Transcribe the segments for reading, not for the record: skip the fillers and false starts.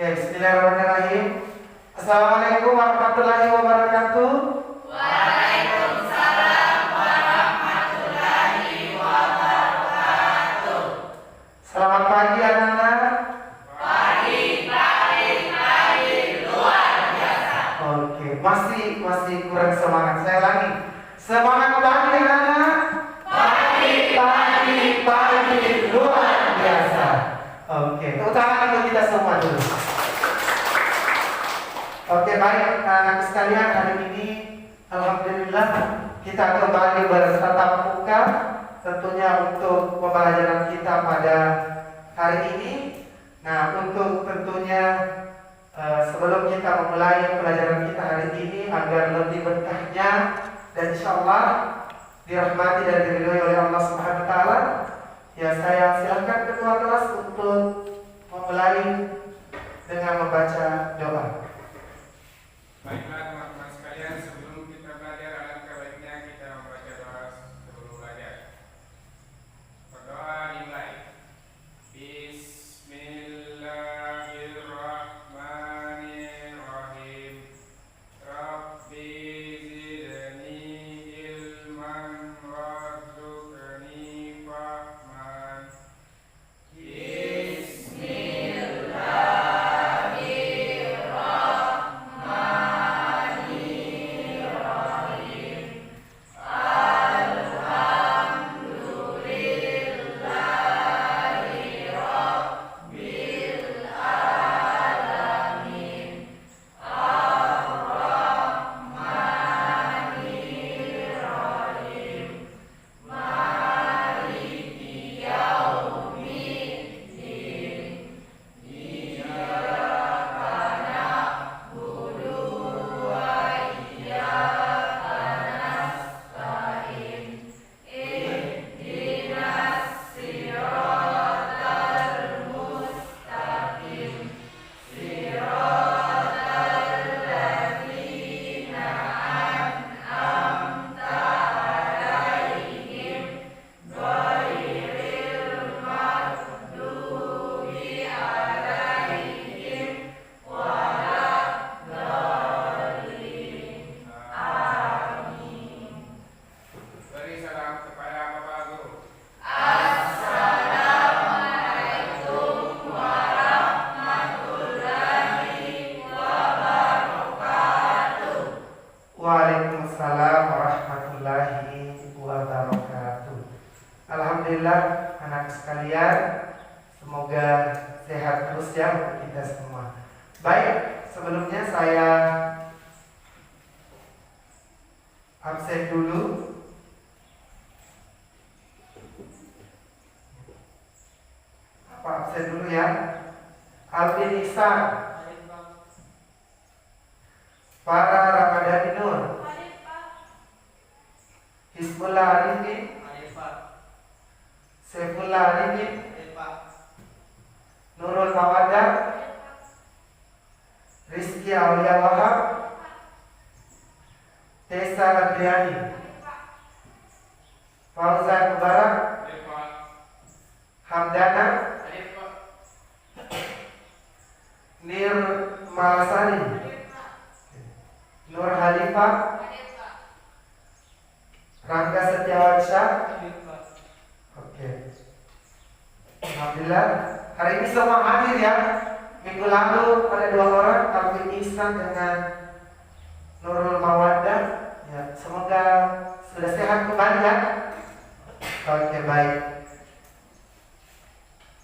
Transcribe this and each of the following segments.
Oke, bismillahirrahmanirrahim. Assalamualaikum warahmatullahi wabarakatuh. Waalaikumsalam warahmatullahi wabarakatuh. Selamat pagi anak-anak. Pagi luar biasa. Oke, masih kurang semangat. Saya lagi. Semangat pagi anak-anak. Pagi luar biasa. Oke, tepuk tangan untuk kita semua dulu. Oke, baik anak-anak sekalian, hari ini alhamdulillah kita kembali bertatap muka tentunya untuk pembelajaran kita pada hari ini. Nah, untuk tentunya sebelum kita memulai pelajaran kita hari ini agar lebih berkahnya dan insyaallah dirahmati dan diridhoi oleh Allah Subhanahu wa taala, ya saya silakan ketua kelas untuk memulai dengan membaca doa. Baiklah teman-teman sekalian, sebelum kita belajar alangkah baiknya kita membaca doa sebelum belajar. Berdoa dimulai. Bismillahirrahmanirrahim. Rabbi zidni ilman warzuqni fahman. Waalaikumsalam warahmatullahi wabarakatuh. Alhamdulillah anak sekalian, semoga sehat terus ya untuk kita semua. Baik, sebelumnya saya absen dulu. Apa absen dulu ya? Alvin Ihsan, Farah Ramadhani Nur, Hizbullah Arifin, Saifullah Arifin, Nurul Mawaddah, Rizky Aulia Wahab, Tessa Adriani, Fauzan Mubarak, Hamdana, Nir Malasari, Nur Halifah, Rangga Setiawansyah. Oke. Alhamdulillah hari ini semua hadir ya. Minggu lalu ada 2 orang, Alvin Ihsan dengan Nurul Mawaddah. Ya, semoga sudah sehat kembali ya. Oke, baik.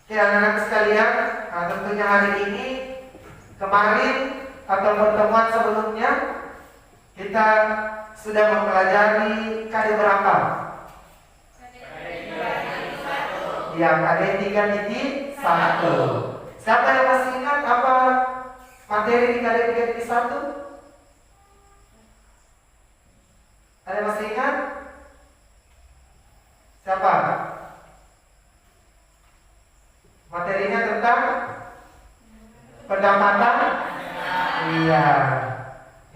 Oke, anak-anak sekalian, tentunya hari ini kemarin atau pertemuan sebelumnya kita sudah mempelajari KD berapa? Ya, KD 3.1. Siapa yang masih ingat apa materi di KD 3.1? Ada yang masih ingat? Siapa? Materinya tentang pendapatan. Iya.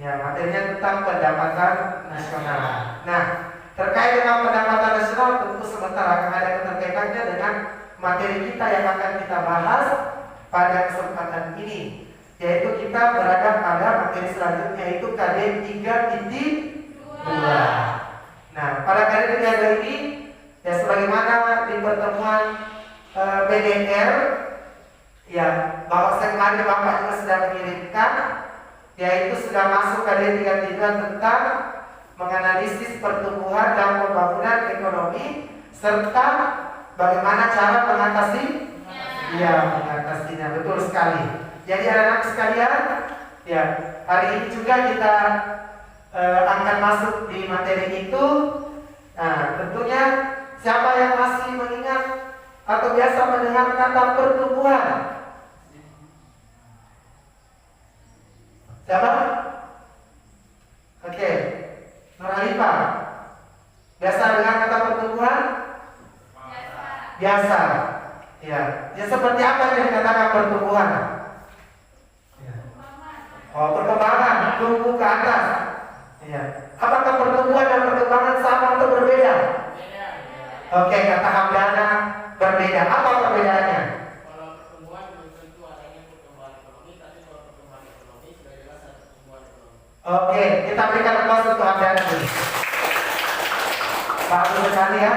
Ya, materinya tentang pendapatan nasional. Nah, terkait dengan pendapatan nasional tentu sebentar akan ada keterkaitannya dengan materi kita yang akan kita bahas pada kesempatan ini. yaitu kita berada pada materi selanjutnya, yaitu KD 3.2. Nah, pada KD 3 ini ya sebagaimana di pertemuan BDR ya, bahwa kemarin Bapak juga sudah mengirimkan, yaitu sudah masuk KD 3.3 tentang menganalisis pertumbuhan dan pembangunan ekonomi serta bagaimana cara mengatasi mengatasinya. Betul sekali. Jadi anak-anak sekalian, ya hari ini juga kita akan masuk di materi itu. Nah, tentunya siapa yang masih mengingat atau biasa mendengar kata pertumbuhan? Siapa? Oke, Nurhalifa. Biasa dengar kata pertumbuhan? Biasa. Ya, seperti apa yang dikatakan pertumbuhan? Oh, perkembangan, tumbuh ke atas. Ya. Apakah pertumbuhan dan perkembangan sama atau berbeda? Oke, kata Hamdana berbeda. Apa perbedaannya? Kalau pertumbuhan belum tentu adanya pertumbuhan ekonomi, tapi kalau pertumbuhan ekonomi sudah jelas ada pertumbuhan ekonomi. Oke, kita berikan aplaus untuk Hamdana dulu. Bagus sekali ya.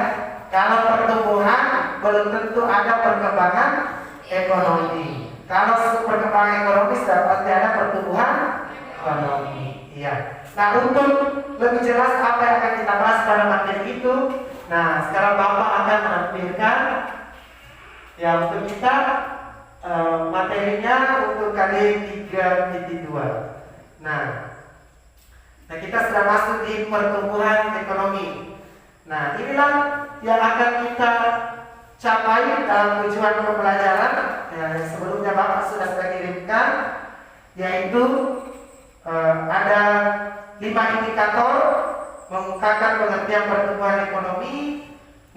Kalau pertumbuhan belum tentu ada perkembangan ekonomi. Kalau perkembangan ekonomi sudah pasti ada pertumbuhan ekonomi. Iya. Nah, untuk lebih jelas apa yang akan kita bahas pada materi itu, nah sekarang Bapak akan menampilkan ya untuk kita materinya untuk KD 3.2. Nah, kita sudah masuk di pertumbuhan ekonomi. Nah, inilah yang akan kita capai dalam tujuan pembelajaran yang sebelumnya Bapak sudah kirimkan, yaitu ada 5 indikator mengungkapkan pengertian pertumbuhan ekonomi,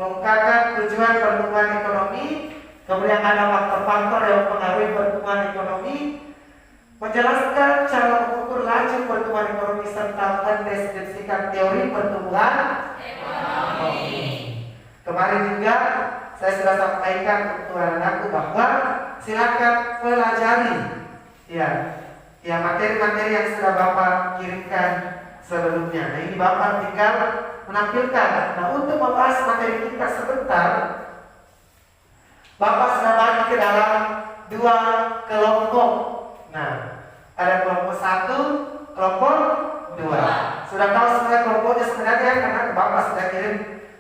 mengungkapkan tujuan pertumbuhan ekonomi, kemudian ada faktor-faktor yang mempengaruhi pertumbuhan ekonomi, menjelaskan cara mengukur laju pertumbuhan ekonomi serta mendeskripsikan teori pertumbuhan ekonomi. Kemarin juga saya sudah sampaikan untuk anak-anakku bahwa silakan pelajari ya materi-materi yang sudah Bapak kirimkan sebelumnya. Nah, ini Bapak tinggal menampilkan. Nah, untuk membahas materi kita sebentar, Bapak sudah bagi ke dalam 2 kelompok. Nah, ada kelompok 1, kelompok 2. Sudah tahu sebenarnya kelompoknya sebenarnya karena Bapak sudah kirim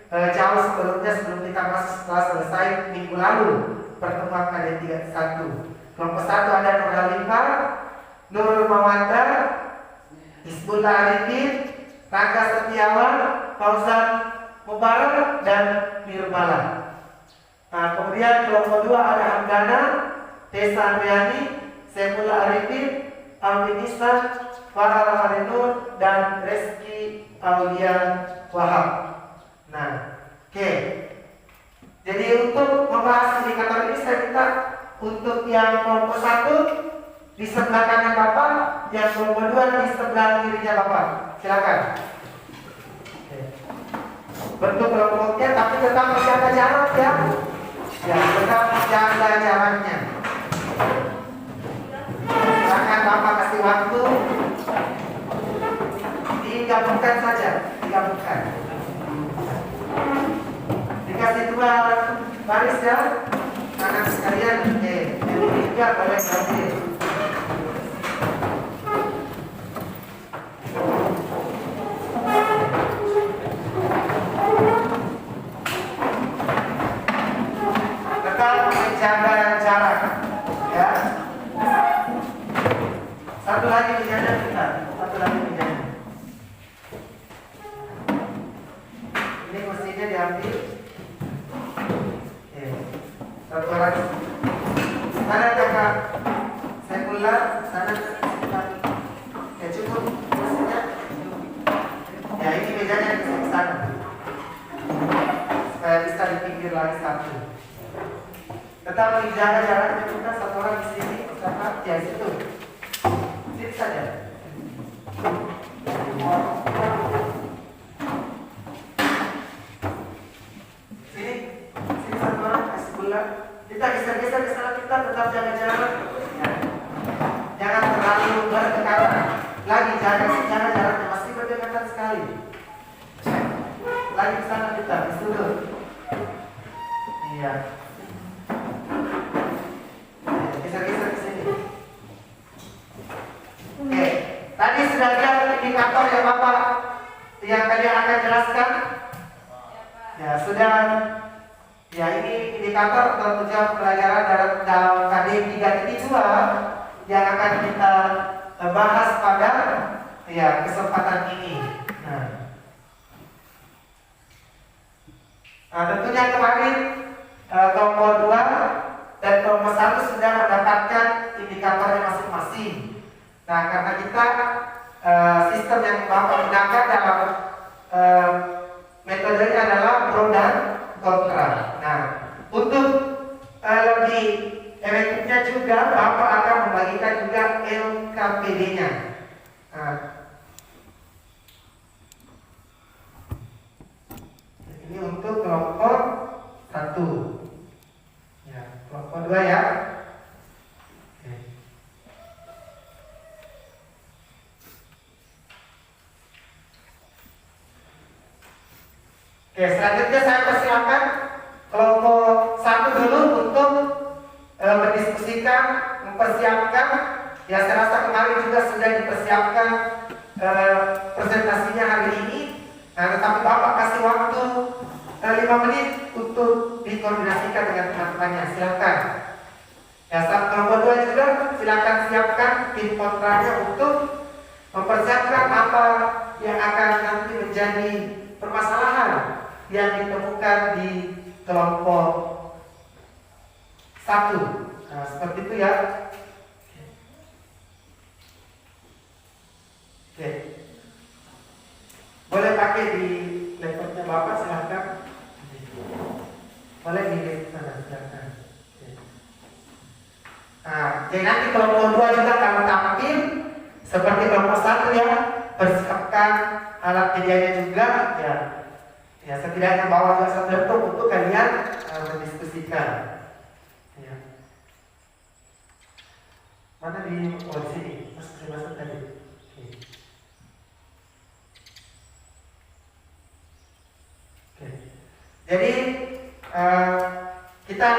jauh sebelumnya, sebelum kita masuk setelah selesai minggu lalu pertemuan KD 3.1. Kelompok 1 ada Nurhalifa, Nurul Mawaddah, Hizbullah Arifin, Rangga Setiawan, Fauzan Mubarak, dan Mirbala. Nah, kemudian kelompok 2 ada Hamdana, Tessa Andriani, Saifullah Arifin, Alvin Ihsan, Farah Rahmaninur, dan Reski Aulia Wahab. Nah, oke. Jadi untuk membahas indikator ini saya minta untuk yang kelompok 1 di sebelah kanan Bapak, yang kelompok 2 di sebelah kirinya Bapak. Silakan. Oke. Bentuk kelompoknya tapi tetap menjaga jarak ya. Ya, tetap menjaga jaraknya. Silakan Bapak kasih waktu. Digabungkan saja, digabungkan. Dikasih 2 baris ya, anak sekalian. Yang 3 boleh hadir. Tetap menjaga jarak, ya. Satu lagi menjaga kita, satu lagi menjaga. Ini kursinya diambil. Satu lagi. Mana kakak Saifullah, sana ya cukup kursinya. Ya ini mejanya di sana. Supaya bisa dipinggir lagi satu. Tetap menjaga jaraknya juga, satu orang di sini, sama di situ. Sit saja. Sini satu orang kasih bola. Kita geser-geser ke sana, kita tetap jaga jarak. Ya. Jangan berdekatan. Lagi jangan jaraknya masih berdekatan sekali. Lagi ke sana kita, di sudut. Iya. Geser-geser ke sini. Oke, tadi sudah lihat indikator yang Bapak yang kalian akan jelaskan? Ya, sudah. Ya, ini indikator atau tujuan pelajaran dalam KD 3.2 yang akan kita bahas pada kesempatan ini. Nah, tentunya kemarin kelompok 2 dan kelompok 1 sudah mendapatkan indikatornya masing-masing. Nah, karena kita sistem yang Bapak gunakan dalam metodenya adalah pro dan kontra. Nah, untuk lebih efektifnya juga Bapak akan membagikan juga LKPD-nya. Nah, ini untuk kelompok 1. Ya, kelompok 2 ya. Oke, selanjutnya saya persilakan kelompok 1 dulu untuk mendiskusikan, mempersiapkan. Ya, saya rasa kemarin juga sudah dipersiapkan presentasinya hari ini. Nah, tetapi Bapak kasih waktu 5 menit untuk dikoordinasikan dengan teman-temannya. Silakan. Ya, saat kelompok 2 juga silakan siapkan tim kontranya untuk mempersiapkan apa yang akan nanti menjadi permasalahan yang ditemukan di kelompok 1. Nah, seperti itu ya. Oke. Boleh pakai di laptopnya Bapak, silahkan. Boleh di sana, silahkan. Nah, jadi nanti kelompok 2 juga akan tampil seperti kelompok 1 ya. Persiapkan alat medianya juga ya. Ya, setidaknya bawa juga satu laptop untuk kalian mendiskusikan. Ya. Mana di sini? Masuk tadi. Oke. Jadi kita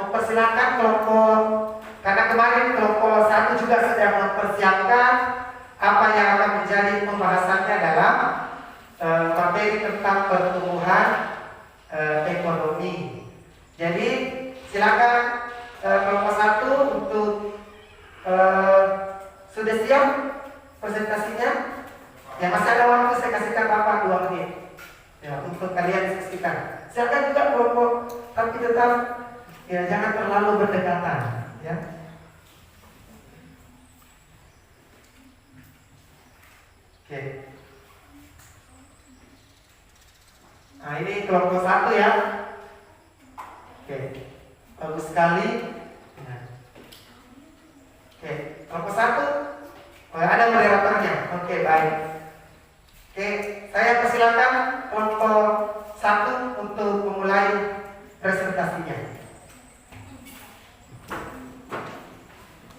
mempersilahkan kelompok, karena kemarin kelompok 1 juga sedang mempersiapkan apa yang akan menjadi pembahasannya dalam materi tentang pertumbuhan ekonomi. Jadi silakan kelompok 1 untuk sudah siap presentasinya. Ya, masih ada waktu, saya kasihkan Bapak 2 menit ya, untuk kalian diskusikan. Silakan juga kelompok, tapi tetap ya jangan terlalu berdekatan ya. Oke. Nah, ini kelompok 1 ya. Oke, bagus sekali. Nah. Oke, kelompok 1 ada moderatornya. Oke, baik. Oke, saya persilakan kelompok 1 untuk memulai presentasinya.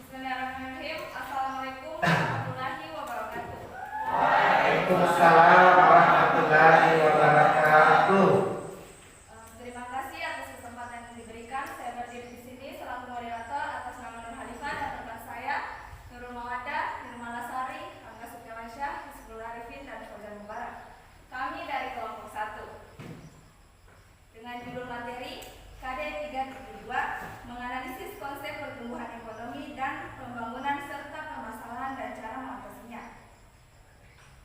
Bismillahirrahmanirrahim. Assalamualaikum warahmatullahi wabarakatuh. Waalaikumsalam warahmatullahi wabarakatuh. Terima kasih atas kesempatan yang diberikan. Saya berdiri di sini selaku moderator atas nama Nur Halifah dan rekan saya Nurul Mawadah, Nirmalasari, Angga Sukewansyah, Hizbul Arifin, dan Fauzan Mubarak. Kami dari kelompok 1 dengan judul materi KD 372 menganalisis konsep pertumbuhan ekonomi dan pembangunan serta permasalahan dan cara mengatasinya.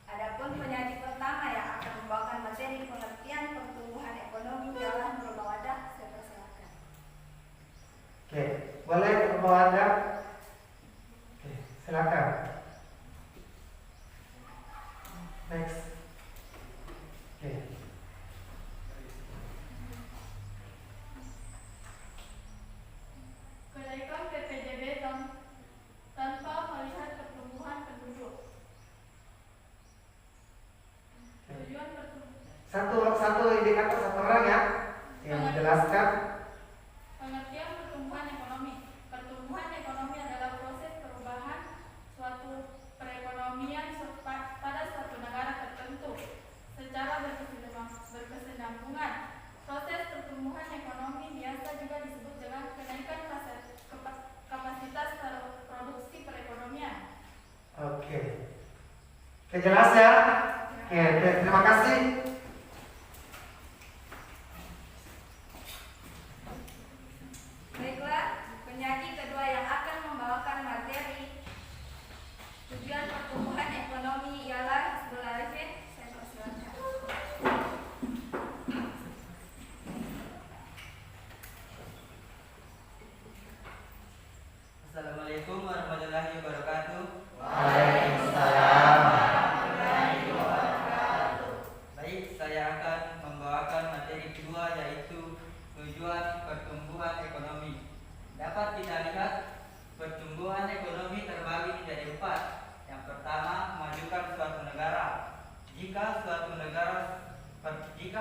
Adapun penyaji pertama yang akan membawakan materi pengertian pertumbuhan ekonomi adalah Nurul Mawadah. Saya persilakan. Oke, boleh membawa Anda? Oke, silakan. Next. Oke. Kenaikan PPDB tanpa melihat pertumbuhan penduduk. Tujuan pertumbuhan. Satu indikator satu orang ya yang menjelaskan. Pengertian pertumbuhan ekonomi. Pertumbuhan ekonomi adalah proses perubahan suatu Oke, jelas ya? Oke, terima kasih. Baiklah, penyaji kedua yang akan membawakan materi tujuan pertumbuhan ekonomi ialah Hizbul Arifin. Saya persilakan. Assalamualaikum warahmatullahi wabarakatuh. Waalaikumsalam. Baik, saya akan membawakan materi kedua yaitu tujuan pertumbuhan ekonomi. Dapat kita lihat pertumbuhan ekonomi terbagi menjadi 4. Yang pertama, memajukan suatu negara. Jika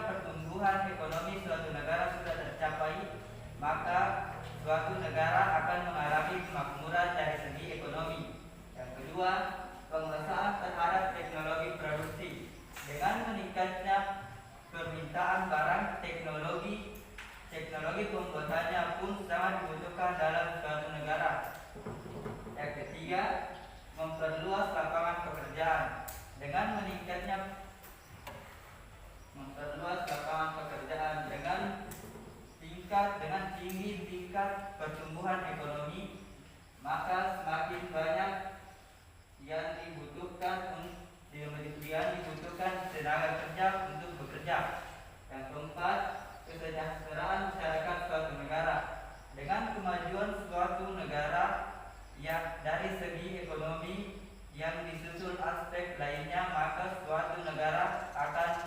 pertumbuhan ekonomi suatu negara sudah tercapai, maka suatu negara akan mengalami kemakmuran dari segi ekonomi. Yang kedua, penguasaan terhadap teknologi produksi. Dengan meningkatnya permintaan barang, teknologi pembuatannya pun sangat dibutuhkan dalam suatu negara. Yang ketiga, memperluas lapangan pekerjaan. Dengan tinggi tingkat pertumbuhan ekonomi, maka semakin banyak yang dibutuhkan tenaga kerja untuk bekerja. Yang keempat, kesejahteraan masyarakat suatu negara. Dengan kemajuan suatu negara yang dari segi ekonomi yang disusul aspek lainnya, maka suatu negara akan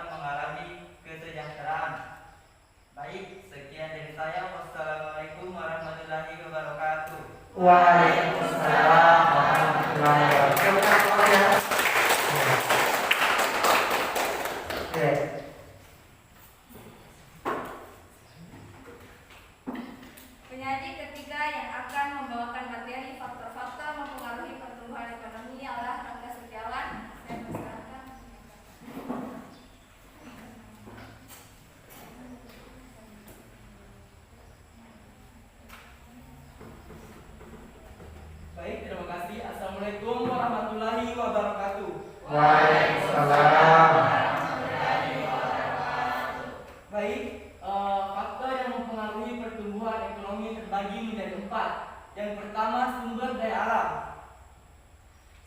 mengalami kesejahteraan. Baik, sekian dari saya. Wassalamualaikum warahmatullahi wabarakatuh. Waalaikumsalam warahmatullahi wabarakatuh. Oke. Penyaji ketiga yang akan membawakan materi faktor-faktor mempengaruhi pertumbuhan ekonomi adalah Rangga Setiawan. Saya persilakan. Baik, terima kasih. Assalamualaikum warahmatullahi wabarakatuh. Waalaikumsalam. Baik, faktor yang mempengaruhi pertumbuhan ekonomi terbagi menjadi 4. Yang pertama, sumber daya alam.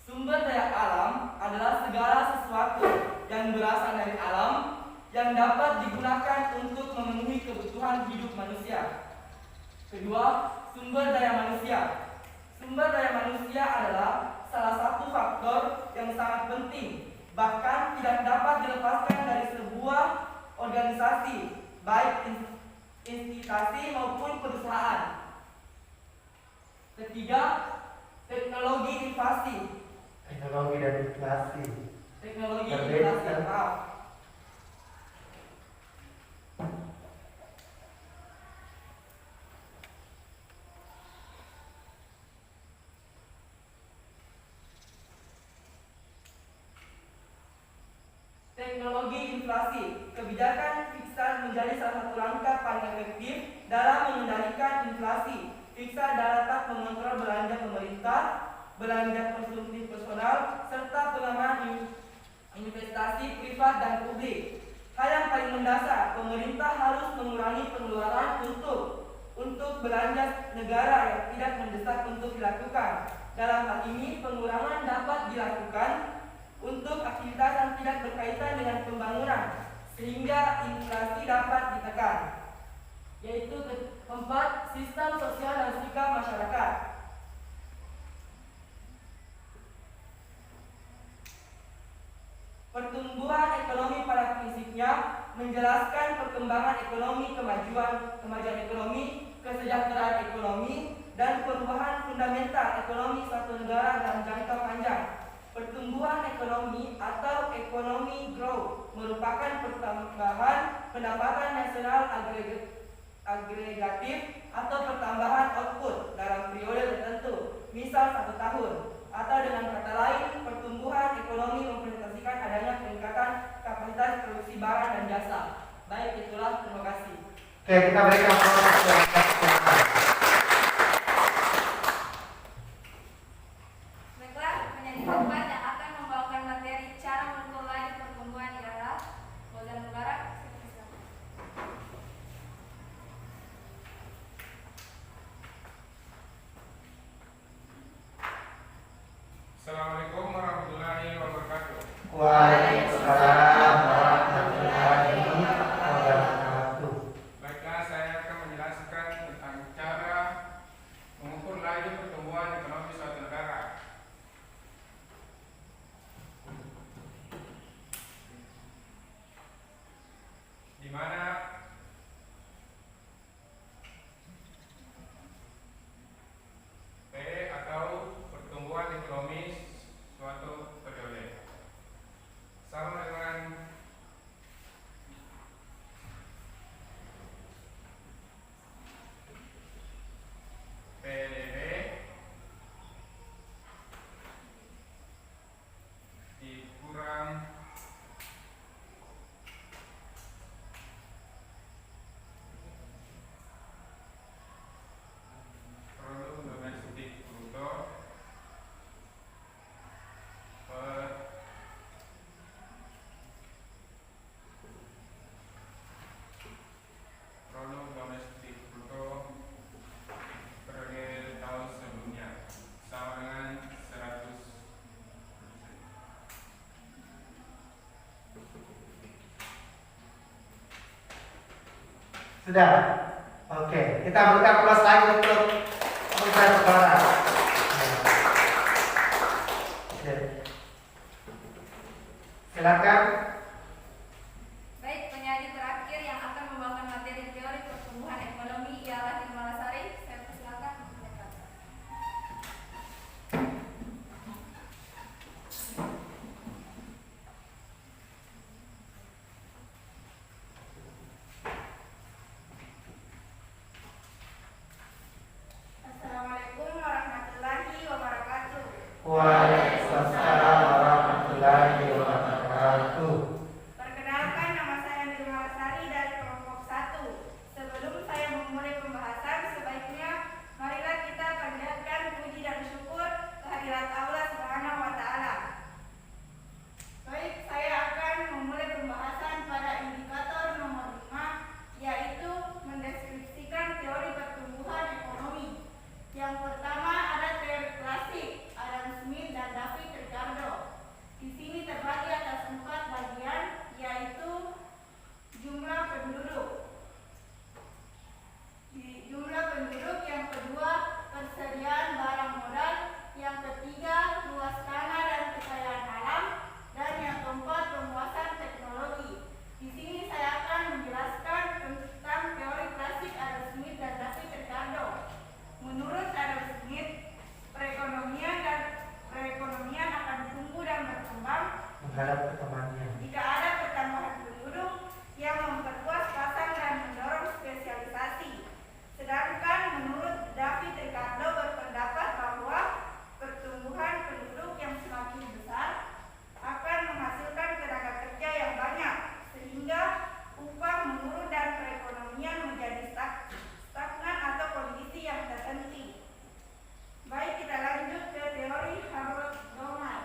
Sumber daya alam adalah segala sesuatu yang berasal dari alam yang dapat digunakan untuk memenuhi kebutuhan hidup manusia. Kedua, sumber daya manusia. Sumber daya manusia adalah salah satu faktor yang sangat penting, bahkan tidak dapat dilepaskan dari sebuah organisasi, baik institusi maupun perusahaan. Ketiga, teknologi inflasi. Teknologi dan inflasi. Teknologi Berbeda. inflasi, maaf. Teknologi inflasi. Kebijakan fiskal menjadi salah satu langkah paling efektif dalam mengendalikan inflasi. Fiskal dapat mengontrol belanja pemerintah, belanja konsumtif personal, serta pengembangan investasi privat dan publik. Hal yang paling mendasar, pemerintah harus mengurangi pengeluaran untuk belanja negara yang tidak mendesak untuk dilakukan. Dalam hal ini, pengurangan dapat dilakukan untuk aktivitas yang tidak berkaitan dengan pembangunan, sehingga inflasi dapat ditekan. Yaitu keempat, sistem sosial dan sikap masyarakat. Pertumbuhan ekonomi pada prinsipnya menjelaskan perkembangan ekonomi, kemajuan ekonomi, kesejahteraan ekonomi, dan perubahan fundamental ekonomi suatu negara dalam jangka panjang. Pertumbuhan ekonomi atau ekonomi growth merupakan pertambahan pendapatan nasional agregatif atau pertambahan output dalam periode tertentu, misal 1 tahun. Atau dengan kata lain, pertumbuhan ekonomi mempresentasikan adanya peningkatan kapasitas produksi barang dan jasa. Baik, itulah. Terima kasih. Oke, kita berikan proses. Baiklah, penyaji keempat Assalamualaikum warahmatullahi wabarakatuh. Waalaikumsalam warahmatullahi wabarakatuh. Baiklah, saya akan menjelaskan tentang cara mengukur laju pertumbuhan ekonomi suatu negara. Di mana P atau pertumbuhan ekonomi suatu periode sama dengan PDB dikurang produk domestik bruto per produk domestik bruto periode tahun sebelumnya sama dengan 100%. Sudah? Oke, kita berikan plus lagi untuk Universitas Barat. Silakan. Baik, penyaji terakhir yang akan membawakan materi teori pertumbuhan ekonomi ialah Nirmala Sari. Saya persilakan untuk mendekat. Assalamualaikum warahmatullahi wabarakatuh. Waalaikumsalam warahmatullahi wabarakatuh. Perkenalkan, nama saya Nirmala Sari dari kelompok 1. Sebelum saya memulai pembahasan, sebaiknya marilah kita panjatkan puji dan syukur kehadirat Allah Subhanahu wa taala. Baik, saya akan memulai pembahasan pada indikator nomor 5, yaitu mendeskripsikan teori pertumbuhan ekonomi. Yang pertama ada teori klasik Adam Smith dan David Ricardo. Di sini terbagi atas 4 bagian, yaitu jumlah penduduk. Di jumlah penduduk, yang kedua persediaan barang modal, yang ketiga luas tanah dan kekayaan alam, dan yang keempat penguasaan teknologi. Di sini saya akan menjelaskan tentang teori klasik Adam Smith dan David Ricardo. Menurut Adam Smith, perekonomian akan tumbuh dan berkembang Menghadap ke temannya. jika ada pertambahan penduduk yang memperluas pasar dan mendorong spesialisasi. Sedangkan menurut David Ricardo berpendapat bahwa pertumbuhan penduduk yang semakin besar akan menghasilkan tenaga kerja yang banyak, sehingga upah menurun dan perekonomian menjadi stagnan atau kondisi yang terhenti. Baik, kita lanjut ke teori Harold Domai.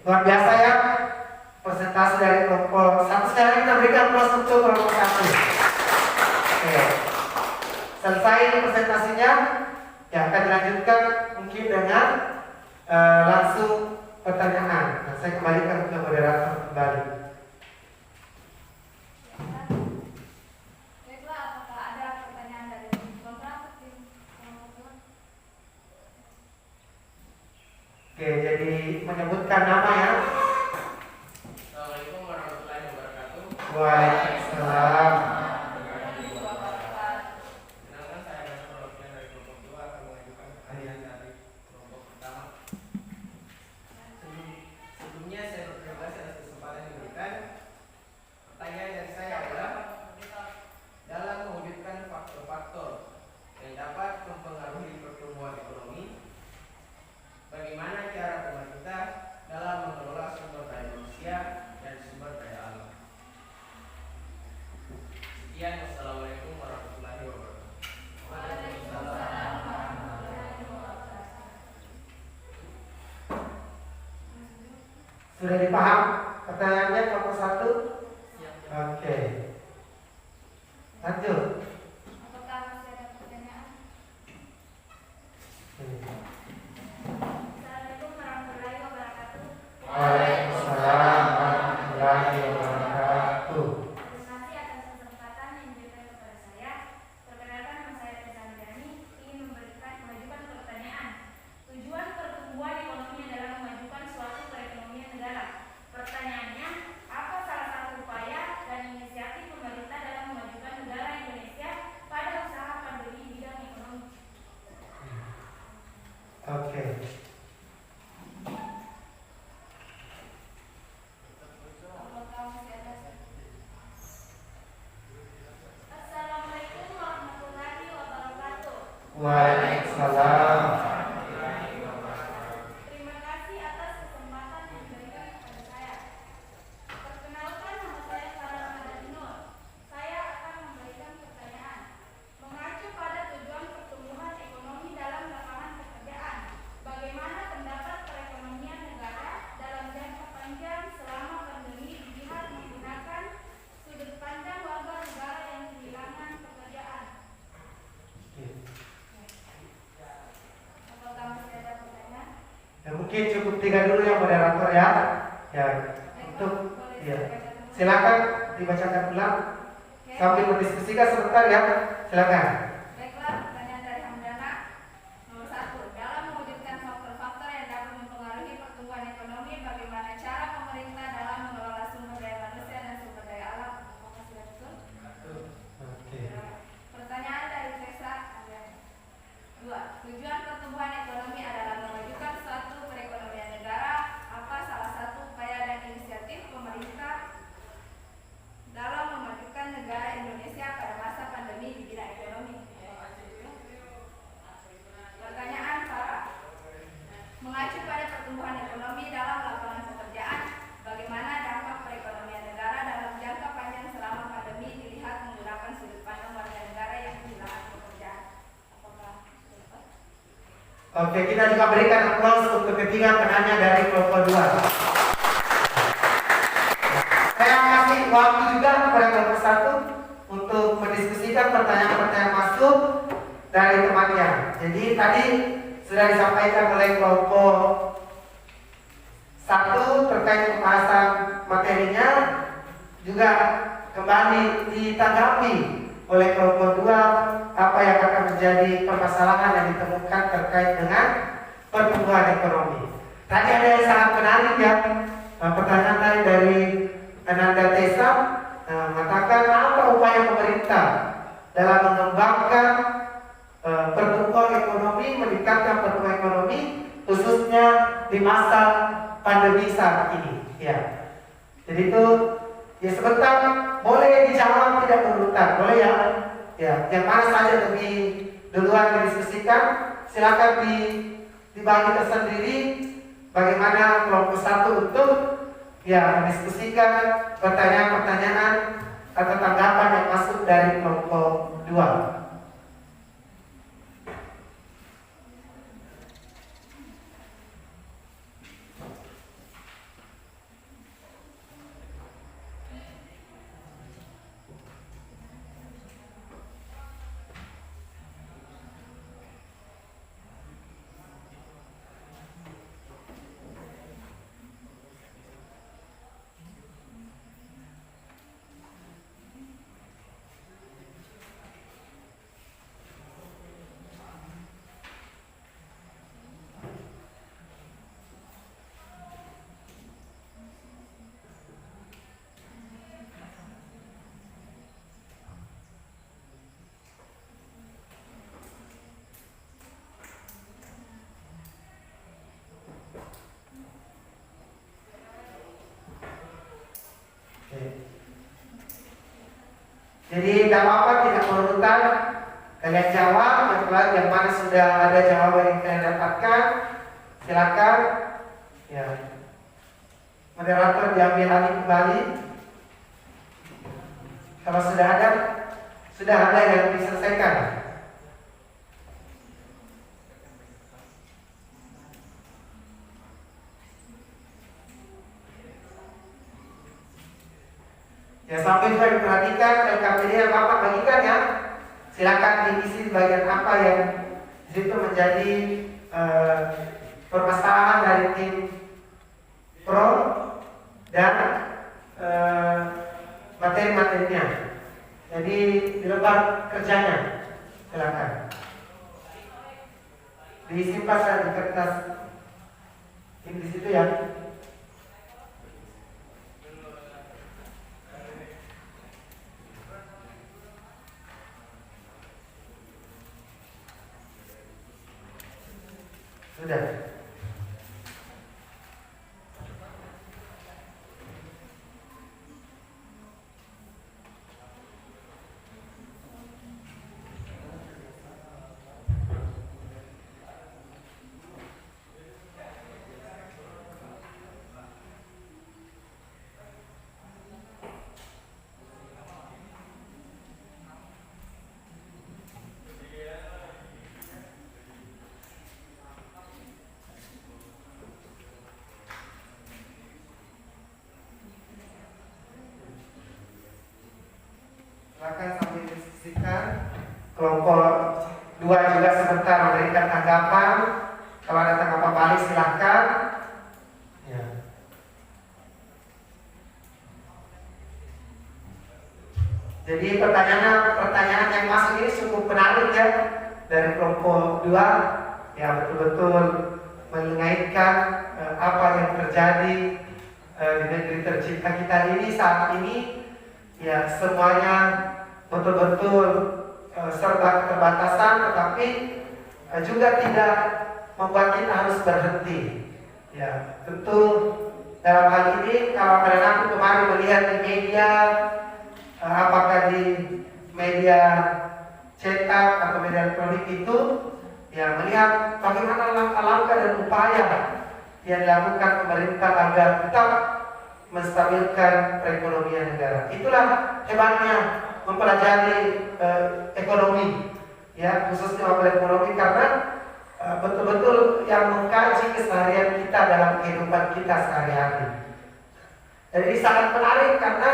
Luar biasa ya presentasi dari kelompok 1. Sekarang kita berikan plus untuk kelompok 1. Oke. Selesai presentasinya, ya akan dilanjutkan mungkin dengan langsung pertanyaan. Nah, saya kembalikan ke moderator kembali. Baiklah, apakah ada pertanyaan dari kelompok tim kelompok 2? Oke, jadi menyebutkan nama ya. Assalamualaikum warahmatullahi wabarakatuh. Waalaikumsalam. Perkenalkan saya adalah perwakilan dari kelompok 2 akan mengajukan pertanyaan dari kelompok pertama. Sebelumnya saya berterima kasih atas kesempatan yang diberikan. Pertanyaan dari saya adalah dalam mewujudkan faktor-faktor yang dapat mempengaruhi pertumbuhan ekonomi, bagaimana cara pemerintah dalam mengelola sumber daya manusia dan sumber daya alam? Sekian, wassalamualaikum warahmatullahi wabarakatuh. Sudah dipaham pertanyaannya kelompok 1? Oke. Lanjut. Apakah masih ada pertanyaan? Assalamualaikum warahmatullahi wabarakatuh. Waalaikumsalam warahmatullahi wabarakatuh. Terima kasih atas kesempatan yang diberikan kepada saya. Perkenalkan, nama saya Tessa Anjani, ingin mengajukan pertanyaan. Tujuan pertumbuhan ekonomi adalah memajukan suatu perekonomian negara. Pertanyaannya, apa salah satu upaya dan inisiatif pemerintah dalam memajukan negara Indonesia pada usaha pandemi bidang ekonomi? Oke. Apakah masih ada? Assalamualaikum warahmatullahi wabarakatuh. Waalaikumsalam. Terima kasih atas kesempatan yang diberikan kepada saya. Perkenalkan, nama saya Farah Nur. Saya akan memberikan pertanyaan. Mengacu pada tujuan pertumbuhan ekonomi dalam lapangan pekerjaan, bagaimana pendapat perekonomian negara dalam jangka panjang selama pandemi dilihat menggunakan sudut pandang warga negara yang kehilangan pekerjaan? Apakah masih ada pertanyaan? Ya, mungkin cukup 3 dulu ya moderator ya. Ya, untuk ya. Silakan dibacakan ulang sambil berdiskusikan sebentar ya. Silakan. Baiklah, pertanyaan dari Hamdana. Nomor 1. Dalam mewujudkan faktor-faktor yang dapat mempengaruhi pertumbuhan ekonomi, bagaimana cara pemerintah dalam mengelola sumber daya manusia dan sumber daya alam? Apakah sudah betul? Oke. Pertanyaan dari Tessa Anjani. 2. Tujuan pertumbuhan ekonomi adalah memajukan suatu perekonomian negara. Apa salah satu upaya dan inisiatif pemerintah dalam memajukan negara Indonesia pada masa pandemi di bidang ekonomi? Pertanyaan Farah. Mengacu pada pertumbuhan ekonomi dalam lapangan pekerjaan, bagaimana dampak perekonomian negara dalam jangka panjang selama pandemi dilihat menggunakan sudut pandang warga negara yang kehilangan pekerjaan? Apakah dapat? Oke, kita juga berikan aplaus untuk ketiga penanya dari kelompok 2. Saya kasih waktu juga kepada kelompok 1 untuk mendiskusikan pertanyaan-pertanyaan masuk dari temannya. Jadi tadi sudah disampaikan oleh kelompok 1 terkait pembahasan materinya, juga kembali ditanggapi oleh kelompok 2 apa yang akan menjadi permasalahan yang ditemukan terkait dengan pertumbuhan ekonomi. Tadi ada yang sangat menarik ya, pertanyaan tadi dari Ananda Tessa mengatakan apa upaya pemerintah dalam mengembangkan pertumbuhan ekonomi, meningkatkan pertumbuhan ekonomi khususnya di masa pandemi saat ini. Ya, jadi itu ya sebentar boleh dijawab tidak berurutan, boleh ya. Ya, yang mana saja lebih duluan didiskusikan, silakan dibagi tersendiri. Bagaimana kelompok 1 untuk ya mendiskusikan pertanyaan-pertanyaan atau tanggapan yang masuk dari kelompok 2. Oke. Jadi tidak apa-apa, tidak berurutan. Kalian jawab yang mana sudah ada jawaban yang kalian dapatkan, silakan. Ya. Moderator diambil alih kembali. Kalau sudah ada yang diselesaikan. Ya, sampai juga diperhatikan LKPD yang Bapak bagikan ya. Silakan diisi bagian apa yang itu menjadi permasalahan dari tim pro dan materi-materinya. Jadi dilebar kerjanya, silakan. Disimpan saja di kertas ini di situ ya. Sudah. Silakan sambil diskusikan. Kelompok 2 juga sebentar memberikan tanggapan. Kalau ada tanggapan balik silakan. Ya. Jadi pertanyaan yang masuk ini cukup menarik ya dari kelompok 2. Ya, betul-betul mengaitkan apa yang terjadi di negeri tercipta kita ini saat ini. Ya, semuanya betul-betul serba keterbatasan, tetapi juga tidak membuat kita harus berhenti. Ya, tentu dalam hal ini kalau aku kemarin melihat di media, apakah di media cetak atau media elektronik itu, ya melihat bagaimana langkah-langkah dan upaya yang dilakukan pemerintah agar tetap menstabilkan perekonomian negara. Itulah hebatnya mempelajari ekonomi, ya khususnya ekonomi karena betul-betul yang mengkaji keseharian kita dalam kehidupan kita sehari-hari. Jadi sangat menarik karena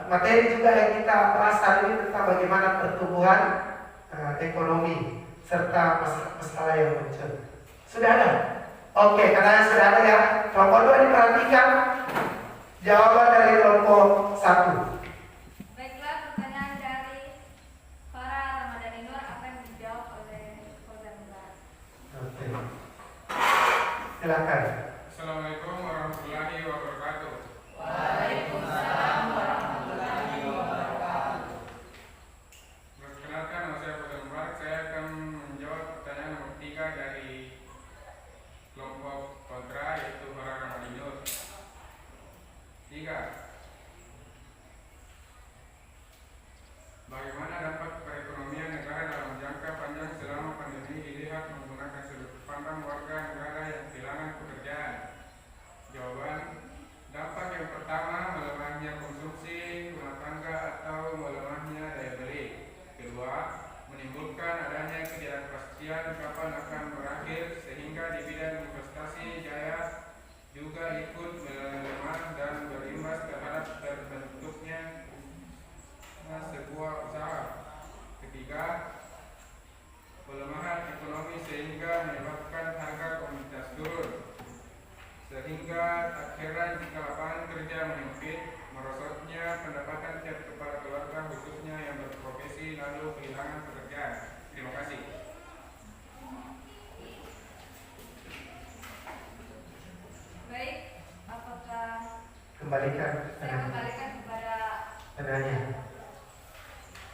materi juga yang kita bahas hari ini tentang bagaimana pertumbuhan ekonomi serta masalah yang muncul. Sudah ada? Oke, katanya sudah ada ya. Kelompok 2 diperhatikan. Jawaban dari kelompok 1. Baiklah, pertanyaan dari Farah Ramadhani Nur apa yang dijawab oleh Fauzan Mubarak. Oke. Silakan. Assalamualaikum warahmatullahi wabarakatuh. Waalaikumsalam warahmatullahi wabarakatuh. Perkenalkan, nama saya Fauzan Mubarak. Saya akan menjawab pertanyaan nomor 3 dari kelompok kontra, yaitu Farah Ramadhani Nur. 3. Bagaimana dampak perekonomian negara dalam jangka panjang selama pandemi dilihat menggunakan sudut pandang warga negara yang kehilangan pekerjaan? Jawaban, dampak yang pertama melemahnya konsumsi rumah tangga atau melemahnya daya beli. Kedua, menimbulkan adanya ketidakpastian kapan akan berakhir sehingga di bidang investasi jaya juga ikut melemah dan berimbas terhadap terbentuknya sebuah usaha. Ketiga, pelemahan ekonomi sehingga menyebabkan harga komoditas turun, sehingga akhiran jika lapangan kerja menyempit, merosotnya pendapatan tiap kepala keluarga khususnya yang berprofesi lalu kehilangan pekerjaan. Terima kasih. Baik, apakah Kembalikan. saya kembalikan kepada Penanya.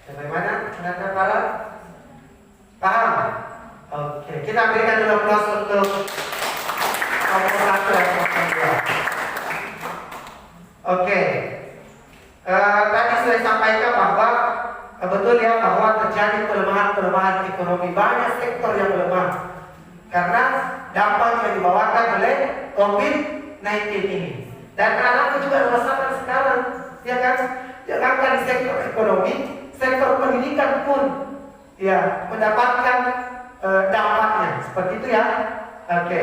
Bagaimana? Penanya Farah? Paham? Oke, kita berikan dulu aplaus untuk kelompok 1 dan kelompok 2. Oke, dibawakan oleh COVID-19 ini. Dan anakku juga merasakan sekarang, ya kan? Jangankan di sektor ekonomi, sektor pendidikan pun ya mendapatkan dampaknya. Seperti itu ya. Oke,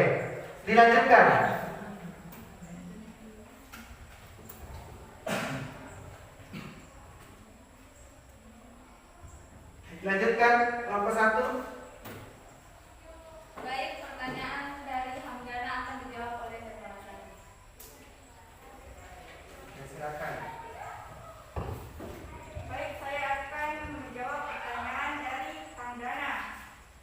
dilanjutkan. Lanjutkan kelompok 1. Baik, pertanyaan dari Hamdana akan dijawab oleh Nirmala Sari. Ya, silakan. Baik, saya akan menjawab pertanyaan dari Hamdana,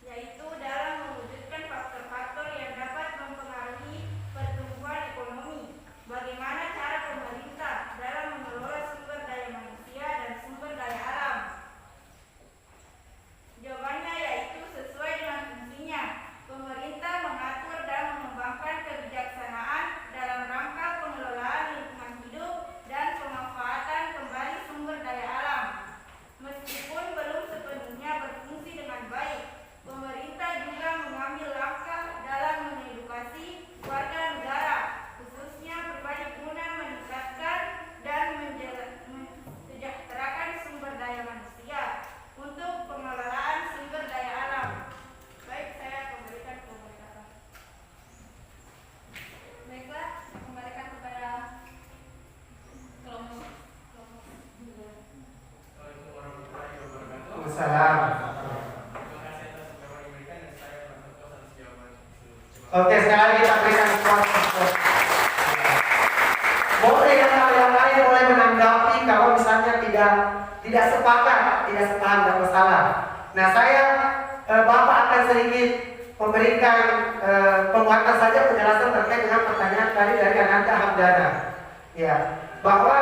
yaitu dalam mewujudkan faktor-faktor yang dapat mempengaruhi pertumbuhan ekonomi, bagaimana cara pemerintah dalam mengelola sumber daya manusia dan sumber daya alam? Jawabannya yaitu sesuai dengan fungsinya. Pemerintah mengatur dan mengembangkan kebijaksanaan dalam rangka pengelolaan lingkungan hidup dan pemanfaatan kembali sumber daya alam. Meskipun belum sepenuhnya berfungsi dengan baik, pemerintah juga mengambil langkah dalam mengedukasi warga negara, khususnya pribadi, guna meningkatkan dan mensejahterakan sumber daya manusia untuk pengelolaan sumber daya alam. Baik, saya kembalikan ke pemerintah. Baiklah, kembalikan kepada kelompok. Assalamualaikum warahmatullahi wabarakatuh. Waalaikumsalam. Terima kasih atas jawaban yang diberikan dan saya berterima atas jawaban tersebut. Oke, sekali lagi kita berikan support. Boleh yang lain boleh menanggapi kalau misalnya tidak sepakat, tidak sepaham, tidak masalah. Nah, saya Bapak akan sedikit memberikan penguatan saja penjelasan terkait dengan pertanyaan tadi dari Ananda Hamdana. Ya, bahwa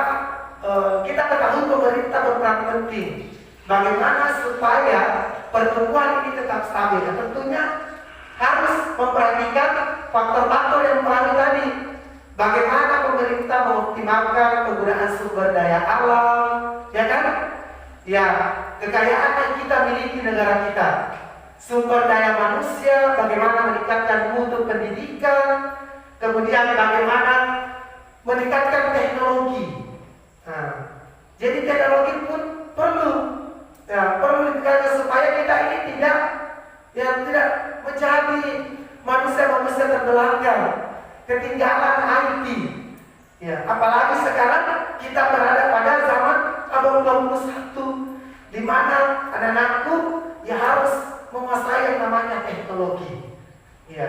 kita ketahui pemerintah berperan penting. Bagaimana supaya pertumbuhan ini tetap stabil? Dan tentunya harus memperhatikan faktor-faktor yang mempengaruhi tadi. Bagaimana pemerintah mengoptimalkan penggunaan sumber daya alam, ya kan? Ya, kekayaan yang kita miliki negara kita. Sumber daya manusia, bagaimana meningkatkan mutu pendidikan, kemudian bagaimana meningkatkan teknologi. Nah, jadi teknologi pun perlu ditingkatkan supaya kita ini tidak menjadi manusia-manusia terbelakang, ketinggalan IT. Ya, apalagi sekarang kita berada pada zaman abad 21, di mana anak-anakku ya harus menguasai yang namanya teknologi. Ya,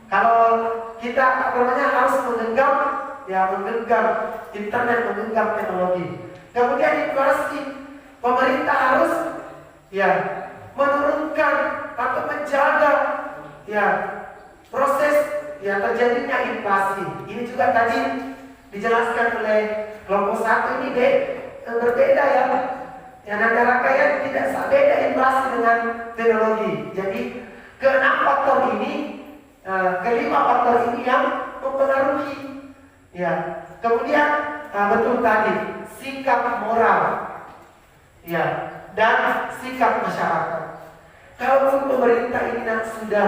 kalau kita harus menggenggam internet, menggenggam teknologi. Kemudian inflasi, pemerintah harus menurunkan atau menjaga proses terjadinya inflasi. Ini juga tadi dijelaskan oleh kelompok 1 ini berbeda ya. Yang negara kaya tidak beda inflasi dengan teknologi. Jadi ke-6 faktor ini, ke-5 faktor ini yang mempengaruhi. Ya, kemudian betul tadi sikap moral, ya, dan sikap masyarakat. Kalaupun pemerintah ini sudah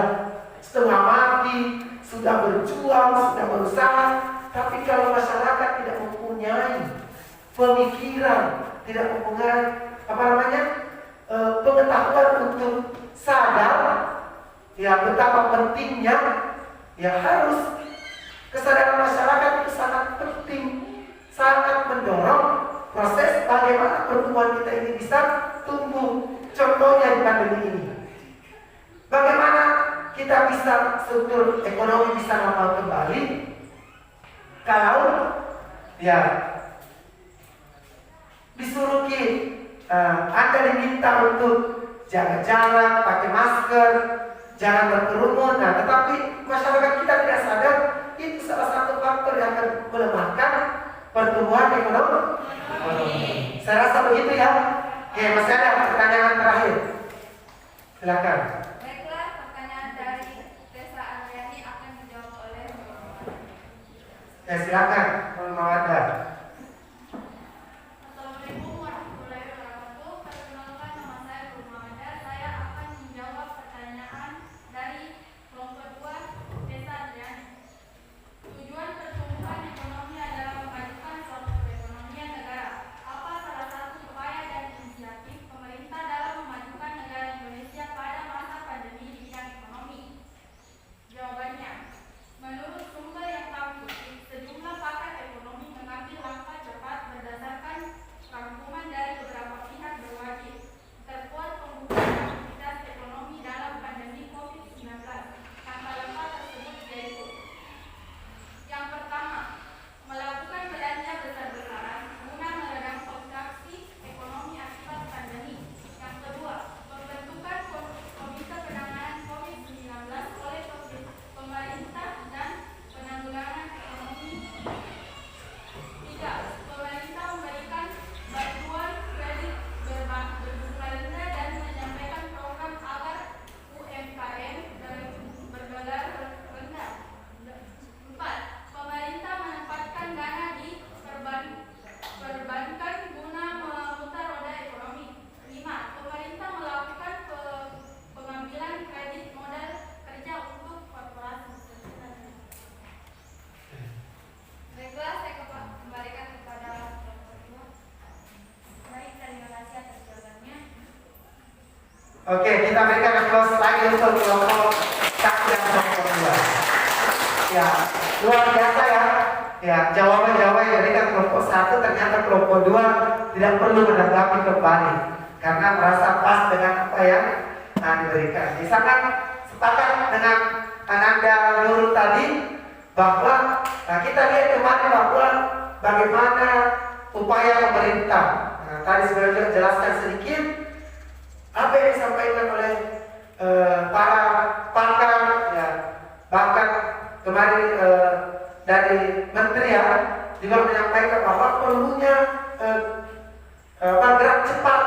setengah mati, sudah berjuang, sudah berusaha, tapi kalau masyarakat tidak mempunyai pemikiran, tidak mempunyai pengetahuan untuk sadar betapa pentingnya, harus kesadaran masyarakat itu sangat penting, sangat mendorong proses bagaimana pertumbuhan kita ini bisa tumbuh. Contohnya di pandemi ini, bagaimana kita bisa struktur ekonomi bisa normal kembali kalau disuruh Anda diminta untuk jaga jarak, pakai masker, jangan berkerumun. Nah, tetapi masyarakat kita tidak sadar, itu salah satu faktor yang akan melemahkan pertumbuhan ekonomi. Saya rasa begitu ya. Oke, masih ada pertanyaan terakhir. Silakan. Baiklah, pertanyaan dari Tessa Andriani akan dijawab oleh Ya, silakan, Mawada. Assalamualaikum warahmatullahi wabarakatuh. Perkenalkan, nama saya Mawada. Saya akan menjawab pertanyaan dari kelompok 2 Tessa Andriani. Oke, kita berikan applause lagi untuk kelompok 1 dan kelompok 2. Ya, luar biasa ya. Ya, jawaban-jawaban yang diberikan kelompok 1 ternyata kelompok 2 tidak perlu menanggapi kembali karena merasa pas dengan apa yang diberikan. Sangat sepakat dengan Ananda Nurul tadi bahwa kita lihat kemarin bahwa bagaimana upaya pemerintah. Tadi sudah jelaskan sedikit apa yang disampaikan oleh para pakar, ya, bahkan kemarin dari Menteri ya juga menyampaikan bahwa perlunya gerak cepat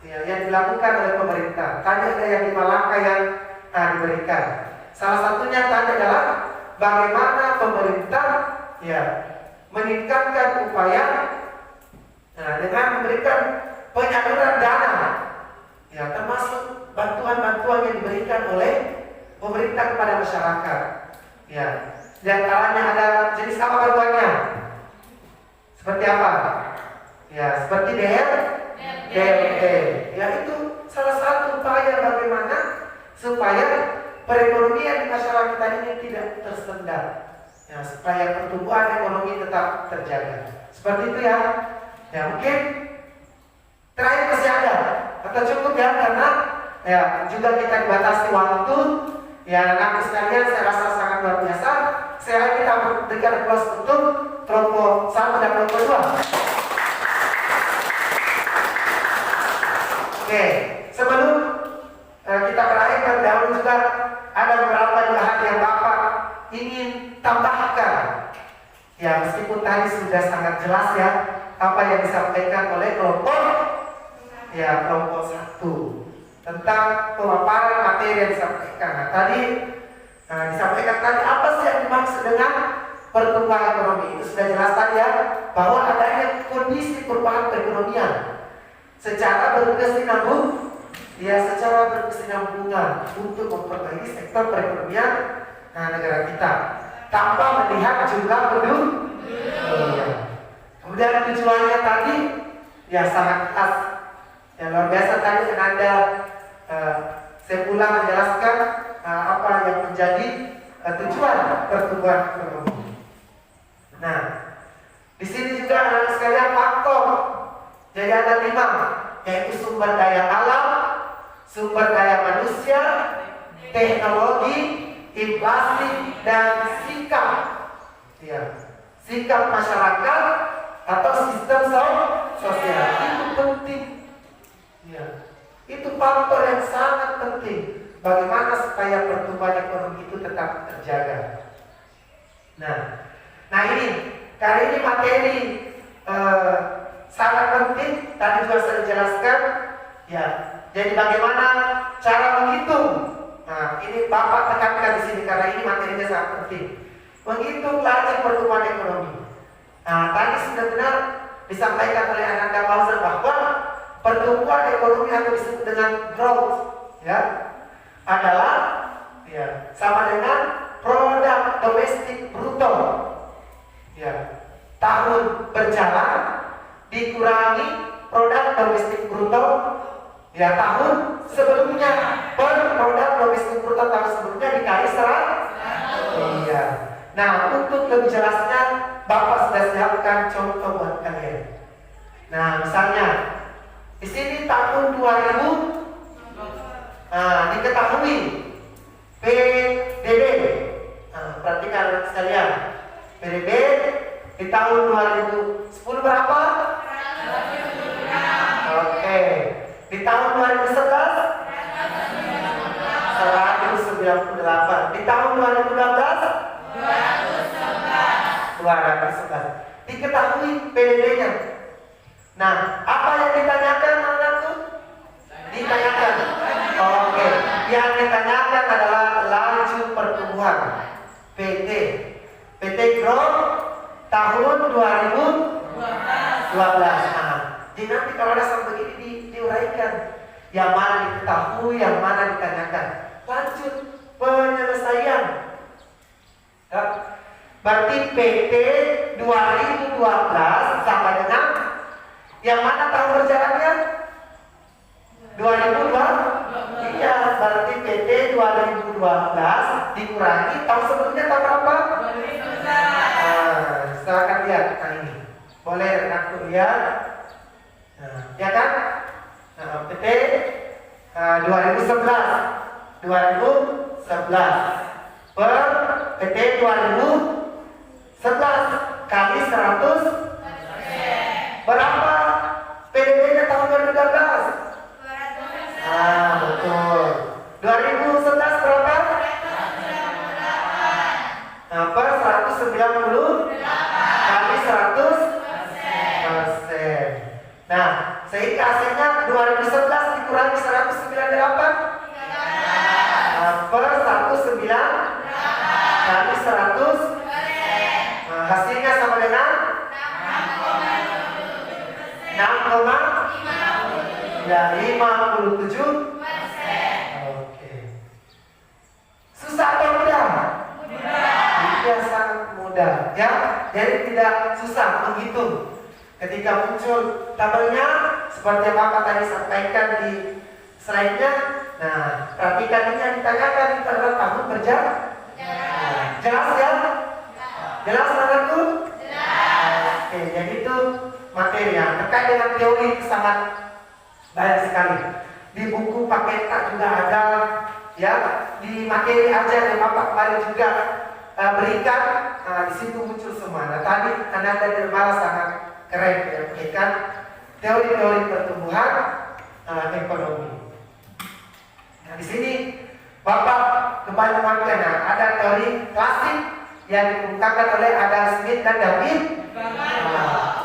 ya, yang dilakukan oleh pemerintah. Tadi ada yang 5 langkah yang diberikan. Salah satunya tadi adalah bagaimana pemerintah ya meningkatkan upaya dengan memberikan penyaluran dana ya, termasuk bantuan-bantuan yang diberikan oleh pemerintah kepada masyarakat ya. Di antaranya ada jenis apa bantuannya? Seperti apa? Ya, seperti DLT. Ya, itu salah satu upaya bagaimana supaya perekonomian di masyarakat kita ini tidak tersendat. Ya, supaya pertumbuhan ekonomi tetap terjaga. Seperti itu ya. Ya, mungkin terakhir masih ada atau cukup ya, karena ya juga kita dibatasi waktu. Ya, anak sekalian, saya rasa sangat luar biasa. Saya kita berikan applause untuk kelompok 1 dan kelompok 2. Oke, sebelum kita berakhir terdahulu juga ada beberapa juga hal yang Bapak ingin tambahkan. Ya, meskipun tadi sudah sangat jelas ya apa yang disampaikan oleh kelompok 1 tentang pemaparan materi yang disampaikan. Nah, tadi disampaikan tadi apa sih yang dimaksud dengan pertumbuhan ekonomi. Itu sudah jelas tadi ya, bahwa adanya kondisi perubahan perekonomian secara berkesinambungan untuk memperbaiki sektor perekonomian negara kita tanpa melihat jumlah penduduk. Kemudian tujuannya tadi ya sangat khas, yang luar biasa tadi Anda saya ulang menjelaskan apa yang menjadi tujuan pertumbuhan ekonomi. Nah, di sini juga anak sekalian faktor. Jadi ada 5, yaitu sumber daya alam, sumber daya manusia, teknologi, inflasi, dan sikap. Ya, sikap masyarakat atau sistem sosial itu penting. Ya, itu faktor yang sangat penting. Bagaimana supaya pertumbuhan ekonomi itu tetap terjaga. Nah ini kali ini materi sangat penting. Tadi juga saya jelaskan. Ya, jadi bagaimana cara menghitung. Nah, ini Bapak tekankan di sini karena ini materinya sangat penting. Menghitung laju pertumbuhan ekonomi. Nah, tadi sudah benar disampaikan oleh Ananda Bauser bahwa pertumbuhan ekonomi atau disebut dengan growth, ya, adalah ya sama dengan produk domestik bruto. Ya, tahun berjalan dikurangi produk domestik bruto ya tahun sebelumnya, per produk domestik bruto tahun sebelumnya dikali 100. Iya. Nah, untuk lebih jelasnya Bapak sudah siapkan contoh buat kalian. Nah, misalnya di sini tahun 2000 diketahui PDB. Perhatikan anak sekalian, PDB di tahun 2010 berapa? Oke. Di tahun 2011 198. Di tahun 2012 211. Diketahui PDB-nya. Nah, apa yang ditanyakan anakku? Ditanyakan. Oke. Yang ditanyakan adalah laju pertumbuhan PT growth tahun 2012. Jadi nanti kalau ada sampai begini diuraikan yang mana diketahui, yang mana ditanyakan. Lanjut penyelesaian. Berarti PT 2012 sama dengan yang mana tahun berjalannya? 2012. iya, berarti PT 2012 dikurangi tahun sebelumnya tahun berapa? 2011. Silakan lihat ini. Boleh aku lihat. Ya kan? PT 2011 per PT 2011 kali 100 berapa PDB-nya tahun 2012? Betul. 2011 berapa? Per 190 kali 100%. Nah, sehingga hasilnya 2011 dikurangi 198 per 19 kali 100. Hasilnya sama dengan 6,57%. Oke. Susah atau mudah? Mudah, sangat mudah. Ya, jadi tidak susah menghitung. Ketika muncul tabelnya, seperti yang Bapak tadi sampaikan di slide-nya. Nah, perhatikan ini yang ditanyakan itu adalah tahun berjalan. Jelas ya? Jelas anakku? Oke, jadi itu materi yang terkait dengan teori sangat banyak sekali. Di buku paket tak juga ada, ya. Di materi aja yang Bapak kemarin juga berikan, di situ muncul semua. Nah, tadi Anda dari Malah sangat keren ya, berikan teori-teori pertumbuhan ekonomi. Nah, di sini Bapak kembali mengamalkan, ada teori klasik yang dikemukakan oleh Adam Smith dan David.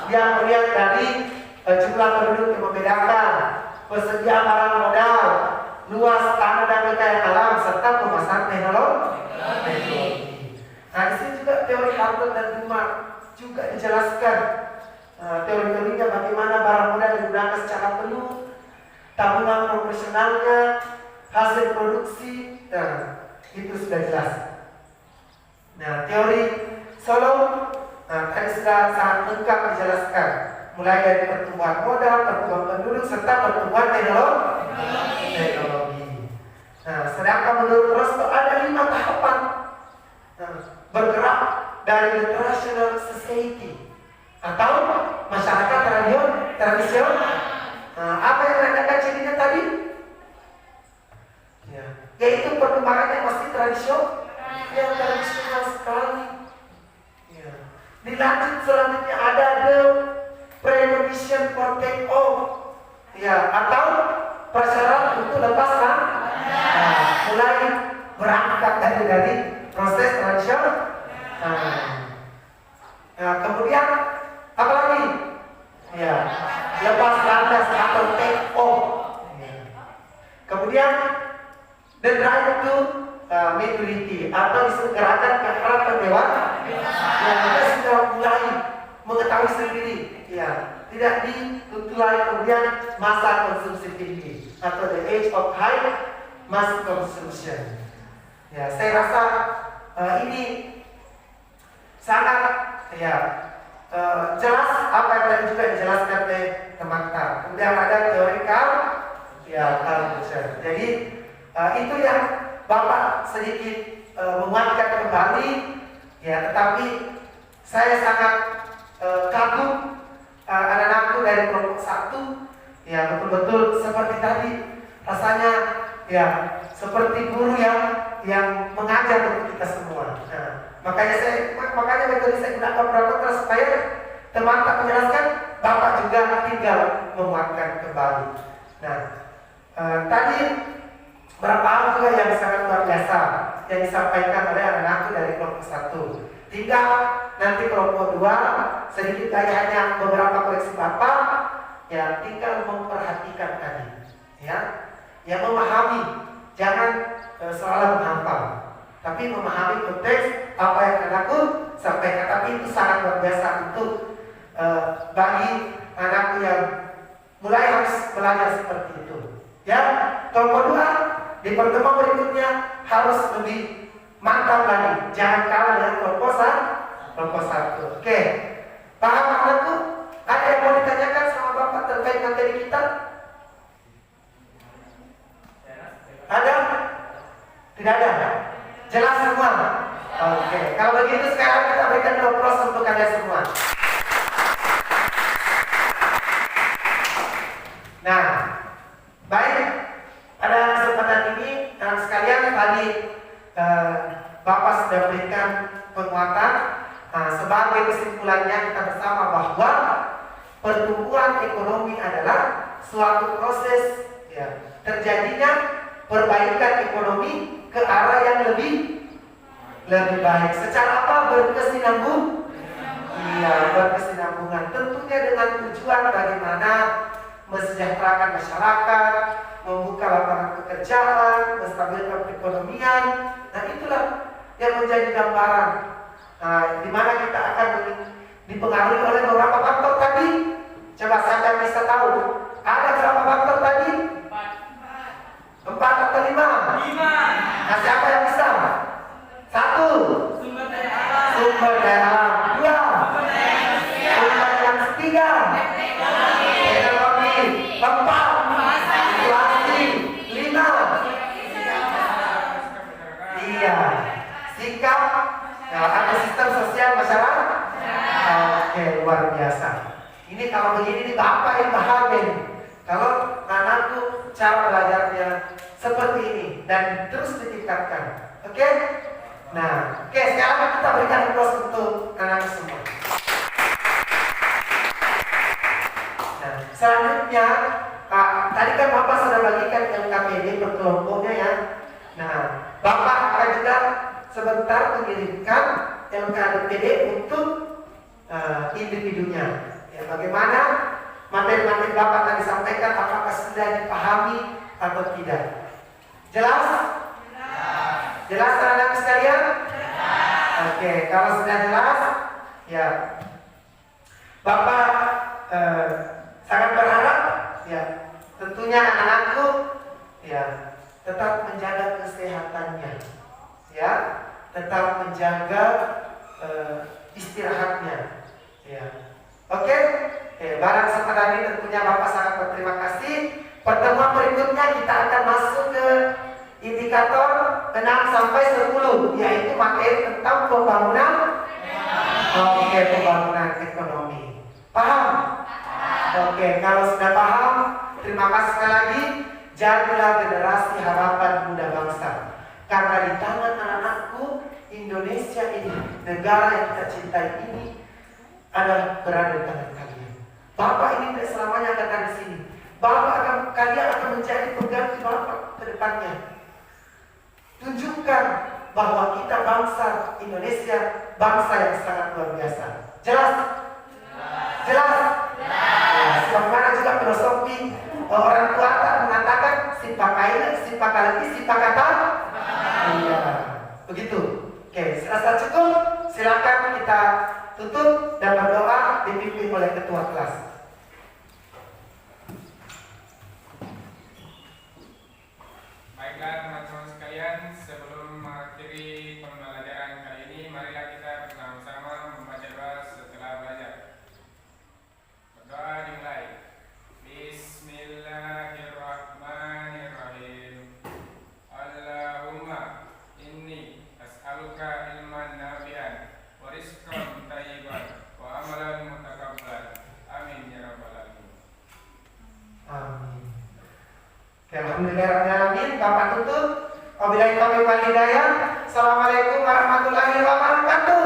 Yang melihat dari jumlah penduduk yang membedakan, persediaan barang modal, luas tanah dan kekayaan alam, serta pemasaran teknologi. Nah, di sini juga teori Harvard dan Dumar juga dijelaskan. Teori-teorinya bagaimana barang modal digunakan secara penuh, tabungan proporsionalnya, hasil produksi, itu sudah jelas. Nah, teori Solow tadi sudah sangat lengkap dijelaskan, mulai dari pertumbuhan modal, pertumbuhan penduduk, serta pertumbuhan teknologi. Nah, sedangkan menurut Rostow ada 5 tahapan bergerak dari the traditional society atau masyarakat tradisional. Apa yang menandakan cirinya tadi? Yaitu perkembangannya masih tradisional sekali. Dilanjut selanjutnya ada the premonition for take off, atau prasyarat untuk lepas mulai berangkat dari proses tradisional. Kemudian apa lagi? Lepas landas atau take off. Kemudian the drive to maturity atau disegerakan ke arah pendewasaan. Kita sudah mulai mengetahui sendiri, tidak ditutulai kemudian masa konsumsi tinggi atau the age of high mass consumption. Saya rasa ini sangat jelas apa yang tadi juga dijelaskan oleh teman-teman. Kemudian ada teori Carl Gustav. Jadi itu yang Bapak sedikit menguatkan kembali, tetapi saya sangat kagum anak-anakku dari kelompok 1, betul-betul seperti tadi rasanya, seperti guru yang mengajar untuk kita semua. Makanya metode saya gunakan pramuka supaya teman tak menjelaskan, Bapak juga tinggal menguatkan kembali. Nah, tadi berapa hal juga yang sangat luar biasa yang disampaikan oleh anak-anakku dari kelompok 1. Tinggal nanti kelompok 2 sedikit lagi hanya beberapa koreksi Bapak, tinggal memperhatikan tadi, memahami, jangan selalu menghafal, tapi memahami konteks apa yang anakku sampaikan. Tapi itu sangat luar biasa untuk bagi anakku yang mulai harus belajar seperti itu. Kelompok 2 di pertemuan berikutnya harus lebih mantap lagi, jangan kalah dengan kelompok 1. Oke, paham anakku? Ada yang mau ditanyakan sama Bapak terkait materi kita? Jelas semua? Oke, kalau begitu sekarang kita berikan applause untuk kalian semua. Nah, baik, pada kesempatan ini anak sekalian tadi Bapak sudah berikan penguatan. Sebagai kesimpulannya kita bersama bahwa pertumbuhan ekonomi adalah suatu proses ya, terjadinya perbaikan ekonomi ke arah yang lebih baik. Secara apa? Berkesinambungan. Iya, berkesinambungan. Tentunya dengan tujuan bagaimana mensejahterakan masyarakat, membuka lapangan pekerjaan, menstabilkan perekonomian. Nah, itulah yang menjadi gambaran. Nah, di mana kita akan dipengaruhi oleh beberapa faktor tadi. Coba siapa bisa tahu? Ada berapa faktor tadi? 4 atau 5? 5. Nah, siapa yang bisa? 1. Sumber daya alam. Sumber daya alam. 2. Sumber yang ketiga. Teknologi. 4. Inflasi. 5. Iya. Sikap atau sistem sosial masyarakat. Oke, luar biasa. Ini kalau begini Bapak yang bahagia. Kalau anakku cara belajarnya seperti ini dan terus ditingkatkan. Oke? Nah, oke, sekarang kita berikan applause untuk anak semua. Nah, selanjutnya tadi kan Bapak sudah bagikan LKPD per kelompoknya ya. Nah, Bapak akan juga sebentar mengirimkan LKPD untuk individunya. Ya, bagaimana materi-materi Bapak tadi sampaikan, apakah sudah dipahami atau tidak? Jelas? Jelas anak-anak sekalian? Oke, kalau sudah jelas, ya Bapak sangat berharap, ya tentunya anak-anakku, ya tetap menjaga kesehatannya, ya tetap menjaga istirahatnya, ya. Oke, barang kesempatan ini tentunya Bapak sangat berterima kasih. Pertemuan berikutnya kita akan masuk ke indikator 6 sampai 10, yaitu materi tentang pembangunan. Oke, pembangunan ekonomi. Paham? Oke, kalau sudah paham, terima kasih sekali lagi. Jadilah generasi harapan muda bangsa. Karena di tangan anak-anakku, Indonesia ini, negara yang kita cintai ini, adalah berada di tangan kalian. Bapak ini tidak selamanya akan di sini. Kalian akan menjadi pengganti Bapak ke depannya. Tunjukkan bahwa kita bangsa Indonesia, bangsa yang sangat luar biasa. Jelas? Jelas? Ya, sebagaimana juga filosofi orang tua mengatakan sipak lagi, sipak kata. Iya, begitu. Oke, serasa cukup. Silakan kita tutup dan berdoa dipimpin oleh ketua kelas. Baiklah teman-teman sekalian, sebelum mengakhiri pembelajaran kali ini, marilah kita bersama-sama membaca doa setelah belajar. Berdoa dimulai. Bismillahirrahmanirrahim. Allahumma inni as'aluka ilman nafi'an wa rizqan thayyiban wa amalan mutakabbalan. Amin ya rabbal alamin. Amin. Alhamdulillahirrahmanirrahim. Bapak tutup. Wabillahi taufiq wal hidayah. Assalamualaikum warahmatullahi wabarakatuh.